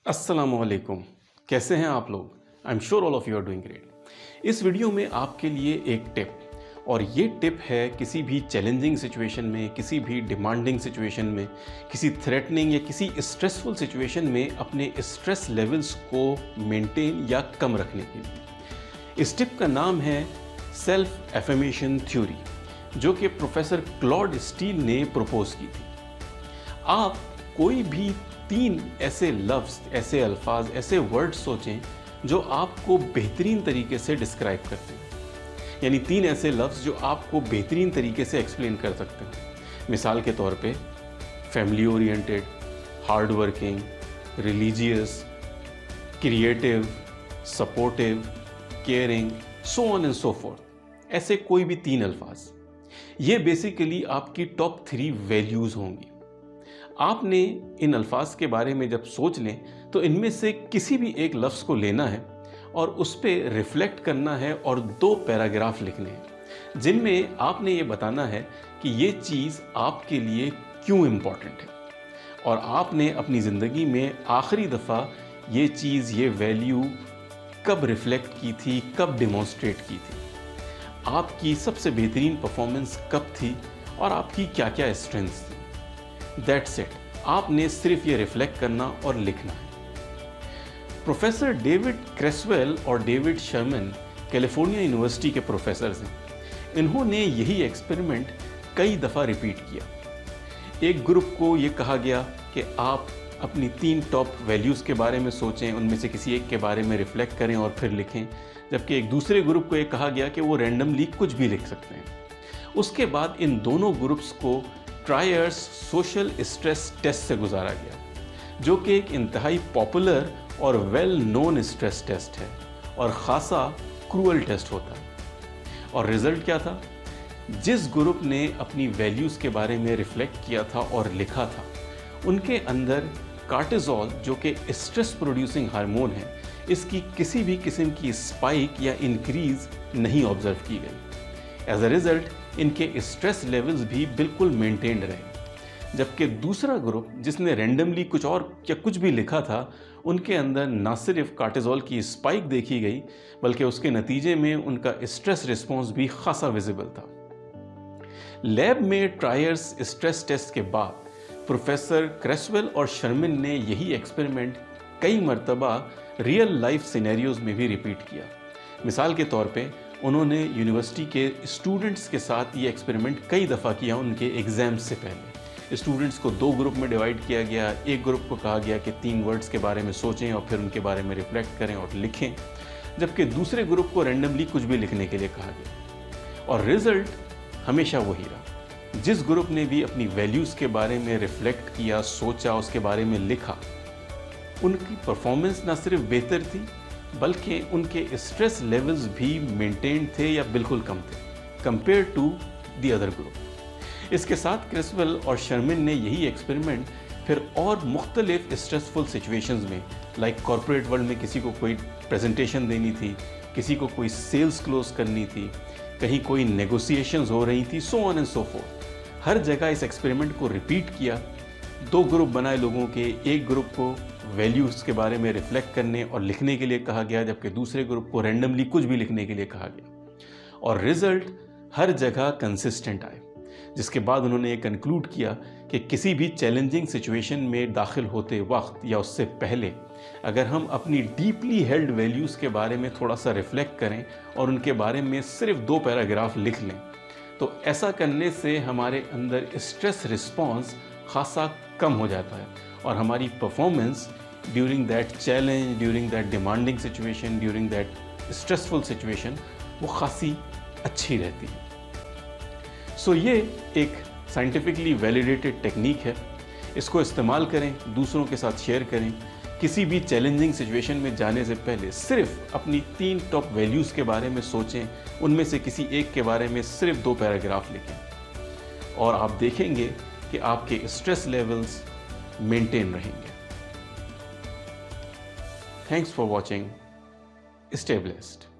अस्सलामुअलैकुम। कैसे हैं आप लोग? I am sure all of you are doing great. इस वीडियो में आपके लिए एक टिप, और ये टिप है किसी भी चैलेंजिंग सिचुएशन में, किसी भी डिमांडिंग सिचुएशन में, किसी थ्रेटनिंग या किसी स्ट्रेसफुल सिचुएशन में अपने स्ट्रेस लेवल्स को मेंटेन या कम रखने के लिए। इस टिप का नाम है सेल्फ एफर्मेशन थ्योरी, जो कि प्रोफेसर क्लॉड स्टील ने प्रपोज की थी। आप कोई भी 3 ऐसे लफ्ज़, ऐसे अल्फाज, ऐसे वर्ड सोचें जो आपको बेहतरीन तरीके से डिस्क्राइब करते हैं, यानी 3 ऐसे लफ्ज़ जो आपको बेहतरीन तरीके से एक्सप्लेन कर सकते हैं। मिसाल के तौर पे family oriented, hard working, religious, creative, supportive, caring, so on and so fourth. ऐसे कोई भी 3 अल्फाज, ये बेसिकली आपकी टॉप 3 वैल्यूज़ होंगी। आपने इन अल्फाज के बारे में जब सोच लें तो इनमें से किसी भी एक लफ्ज़ को लेना है और उस पर रिफ्लेक्ट करना है और 2 पैराग्राफ लिखने हैं जिनमें आपने ये बताना है कि ये चीज़ आपके लिए क्यों इम्पॉर्टेंट है और आपने अपनी ज़िंदगी में आखिरी दफ़ा ये चीज़, ये वैल्यू कब रिफ्लेक्ट की थी, कब डिमॉन्स्ट्रेट की थी, आपकी सबसे बेहतरीन परफॉर्मेंस कब थी और आपकी क्या क्या स्ट्रेंथ्स थी। That's it. आपने सिर्फ ये रिफ्लेक्ट करना और लिखना है। प्रोफेसर डेविड क्रेसवेल और डेविड शर्मन कैलिफोर्निया यूनिवर्सिटी के प्रोफेसर्स हैं। इन्होंने यही एक्सपेरिमेंट कई दफ़ा रिपीट किया। एक ग्रुप को ये कहा गया कि आप अपनी 3 टॉप वैल्यूज़ के बारे में सोचें, उनमें से किसी एक के बारे में रिफ्लेक्ट करें और फिर लिखें, जबकि एक दूसरे ग्रुप को ये कहा गया कि वो रैंडमली कुछ भी लिख सकते हैं। उसके बाद इन दोनों ग्रुप्स को ट्रायर्स सोशल स्ट्रेस टेस्ट से गुजारा गया, जो कि एक इंतहाई पॉपुलर और वेल नोन स्ट्रेस टेस्ट है और ख़ासा क्रूअल टेस्ट होता है। और रिज़ल्ट क्या था? जिस ग्रुप ने अपनी वैल्यूज़ के बारे में रिफ्लेक्ट किया था और लिखा था, उनके अंदर कार्टिसोल, जो कि स्ट्रेस प्रोड्यूसिंग हार्मोन है, इसकी किसी भी किस्म की स्पाइक या इंक्रीज़ नहीं ऑब्जर्व की गई। एज अ रिज़ल्ट इनके स्ट्रेस लेवल्स भी बिल्कुल मेंटेन्ड रहे। जबकि दूसरा ग्रुप, जिसने रैंडमली कुछ और या कुछ भी लिखा था, उनके अंदर ना सिर्फ कार्टिसोल की स्पाइक देखी गई, बल्कि उसके नतीजे में उनका स्ट्रेस रिस्पॉन्स भी खासा विजिबल था। लैब में ट्रायर्स स्ट्रेस टेस्ट के बाद प्रोफेसर क्रेसवेल और शर्मन ने यही एक्सपेरिमेंट कई मरतबा रियल लाइफ सिनेरियोज में भी रिपीट किया। मिसाल के तौर पे उन्होंने यूनिवर्सिटी के स्टूडेंट्स के साथ ये एक्सपेरिमेंट कई दफ़ा किया। उनके एग्ज़ाम्स से पहले स्टूडेंट्स को 2 ग्रुप में डिवाइड किया गया। एक ग्रुप को कहा गया कि 3 वर्ड्स के बारे में सोचें और फिर उनके बारे में रिफ्लेक्ट करें और लिखें, जबकि दूसरे ग्रुप को रैंडमली कुछ भी लिखने के लिए कहा गया। और रिज़ल्ट हमेशा वही रहा। जिस ग्रुप ने भी अपनी वैल्यूज़ के बारे में रिफ्लेक्ट किया, सोचा, उसके बारे में लिखा, उनकी परफॉर्मेंस ना सिर्फ बेहतर थी, बल्कि उनके स्ट्रेस लेवल्स भी मेंटेन थे या बिल्कुल कम थे compare to the other group. इसके साथ क्रेसवेल और शर्मन ने यही एक्सपेरिमेंट फिर और मुख्तलिफ स्ट्रेसफुल सिचुएशंस में, लाइक कॉर्पोरेट वर्ल्ड में किसी को कोई प्रेजेंटेशन देनी थी, किसी को कोई सेल्स क्लोज करनी थी, कहीं कोई नेगोशिएशंस हो रही थी, so on and so forth. हर जगह इस एक्सपेरिमेंट को रिपीट किया। 2 ग्रुप बनाए लोगों के। एक ग्रुप को वैल्यूज़ के बारे में रिफ्लेक्ट करने और लिखने के लिए कहा गया, जबकि दूसरे ग्रुप को रैंडमली कुछ भी लिखने के लिए कहा गया। और रिज़ल्ट हर जगह कंसिस्टेंट आए, जिसके बाद उन्होंने ये कंक्लूड किया कि किसी भी चैलेंजिंग सिचुएशन में दाखिल होते वक्त या उससे पहले अगर हम अपनी डीपली हेल्ड वैल्यूज़ के बारे में थोड़ा सा रिफ्लेक्ट करें और उनके बारे में सिर्फ 2 पैराग्राफ लिख लें, तो ऐसा करने से हमारे अंदर स्ट्रेस रिस्पॉन्स खासा कम हो जाता है और हमारी performance during that challenge, during that demanding situation, during that stressful situation वो खासी अच्छी रहती है। सो ये एक साइंटिफिकली वैलिडेटेड टेक्निक है। इसको इस्तेमाल करें, दूसरों के साथ शेयर करें। किसी भी चैलेंजिंग सिचुएशन में जाने से पहले सिर्फ अपनी 3 टॉप वैल्यूज़ के बारे में सोचें, उनमें से किसी एक के बारे में सिर्फ 2 पैराग्राफ लिखें और आप देखेंगे कि आपके स्ट्रेस लेवल्स मेंटेन रहेंगे। Thanks for watching. Stay blessed.